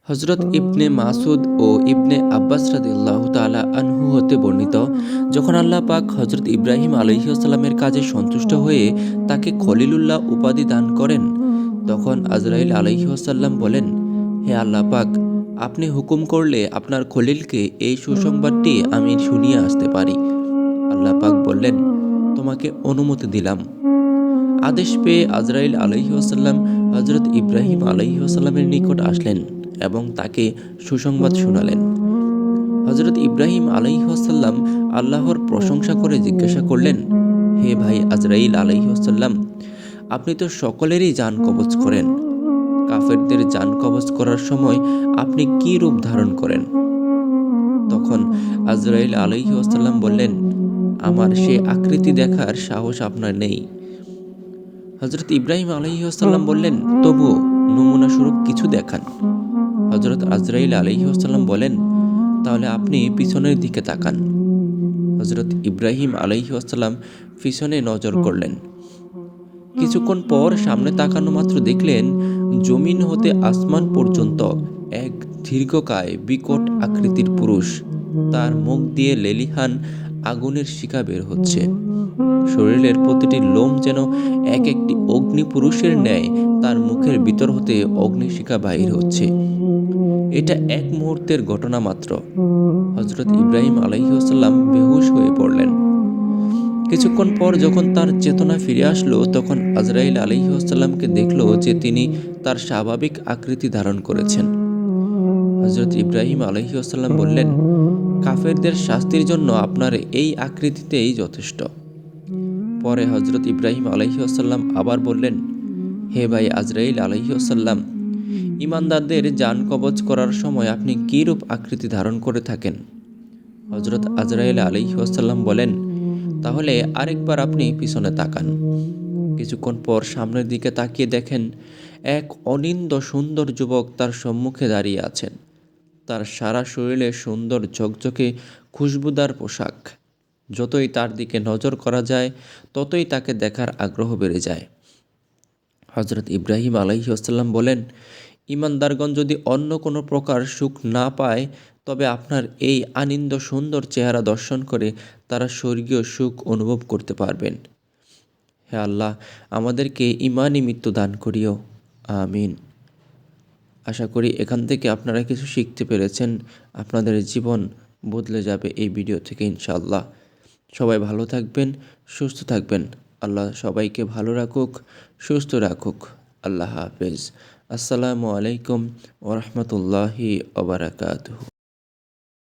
হজরত ইবনে মাসুদ ও ইবনে আব্বাস রাদিয়াল্লাহু তাআলা আনহু হতে বর্ণিত, যখন আল্লাহ পাক হজরত ইব্রাহিম আলাইহিসসালামের কাজে সন্তুষ্ট হয়ে তাকে খলিলুল্লাহ উপাধি দান করেন, তখন আজরাইল আলাইহিসসালাম বলেন, হে আল্লাহ পাক, আপনি হুকুম করলে আপনার খলিলকে এই সুসংবাদটি আমি শুনিয়ে আসতে পারি। আল্লাহ পাক বললেন, তোমাকে অনুমতি দিলাম। আদেশ পেয়ে আজরাইল আলাইহিসসালাম হজরত ইব্রাহিম আলাইহিসসালামের নিকট আসলেন এবং তাকে সুসংবাদ শোনালেন। হজরত ইব্রাহিম আলাইহিসসালাম আল্লাহর প্রশংসা করে জিজ্ঞাসা করলেন, হে ভাই আজরাইল আলাইহিসসালাম, আপনি তো সকলেরই জান কবজ করেন। কাফেরদের জান কবজ করার সময় আপনি কি রূপ ধারণ করেন? তখন আজরাইল আলাইহিসসালাম বললেন, আমার সে আকৃতি দেখার সাহস আপনার নেই। হজরত ইব্রাহিম আলাইহিসসালাম বললেন, তবুও নমুনাস্বরূপ কিছু দেখান। হজরত আজরাইল আলাইহিসসালাম বলেন, তাহলে আপনি পিছনের দিকে তাকান। হজরত ইব্রাহিম আলাইহিসসালাম পিছনে নজর করলেন। কিছুক্ষণ পর সামনে তাকানো মাত্র দেখলেন, জমিন হতে আসমান পর্যন্ত এক দীর্ঘকায় বিকট আকৃতির পুরুষ, তার মুখ দিয়ে লেলিহান আগুনের শিখা বের হচ্ছে। শরীরের প্রতিটি লোম যেন এক একটি অগ্নিপুরুষের ন্যায় তার মুখের ভিতর হতে অগ্নিশিখা বাহির হচ্ছে। এটা এক মুহূর্তের ঘটনা মাত্র। হজরত ইব্রাহিম আলাইহিসসালাম বেহুশ হয়ে পড়লেন। কিছুক্ষণ পর যখন তার চেতনা ফিরে আসলো, তখন আজরাইল আলাইহিসসালামকে দেখল যে তিনি তার স্বাভাবিক আকৃতি ধারণ করেছেন। হজরত ইব্রাহিম আলাইহিসসালাম বললেন, কাফেরদের শাস্তির জন্য আপনার এই আকৃতিতেই যথেষ্ট। পরে হজরত ইব্রাহিম আলাইহিসসালাম আবার বললেন, হে ভাই আজরাইল আলাইহিসসালাম, ইমানদারদের জান কবজ করার সময় আপনি কী রূপ আকৃতি ধারণ করে থাকেন? হজরত আজরাইল আলাইহিসসালাম বলেন, তাহলে আরেকবার আপনি পিছনে তাকান। কিছুক্ষণ পর সামনের দিকে তাকিয়ে দেখেন, এক অনিন্দ সুন্দর যুবক তার সম্মুখে দাঁড়িয়ে আছেন। তার সারা শরীরে সুন্দর ঝকঝকে খুশবুদার পোশাক। যতই তার দিকে নজর করা যায়, ততই তাকে দেখার আগ্রহ বেড়ে যায়। হজরত ইব্রাহিম আলাইহিসসালাম বলেন, ইমানদারগণ যদি অন্য কোনো প্রকার সুখ না পায়, তবে আপনার এই আনিন্দ সুন্দর চেহারা দর্শন করে তারা স্বর্গীয় সুখ অনুভব করতে পারবেন। হে আল্লাহ, আমাদেরকে ঈমানি মৃত্যু দান করিও। আমিন। আশা করি এখান থেকে আপনারা কিছু শিখতে পেরেছেন। আপনাদের জীবন বদলে যাবে এই ভিডিও থেকে ইনশাআল্লাহ। সবাই ভালো থাকবেন, সুস্থ থাকবেন। আল্লাহ সবাইকে ভালো রাখুক, সুস্থ রাখুক। আল্লাহ হাফেজ। আসসালামু আলাইকুম ওয়া রাহমাতুল্লাহি ওয়া বারাকাতুহু।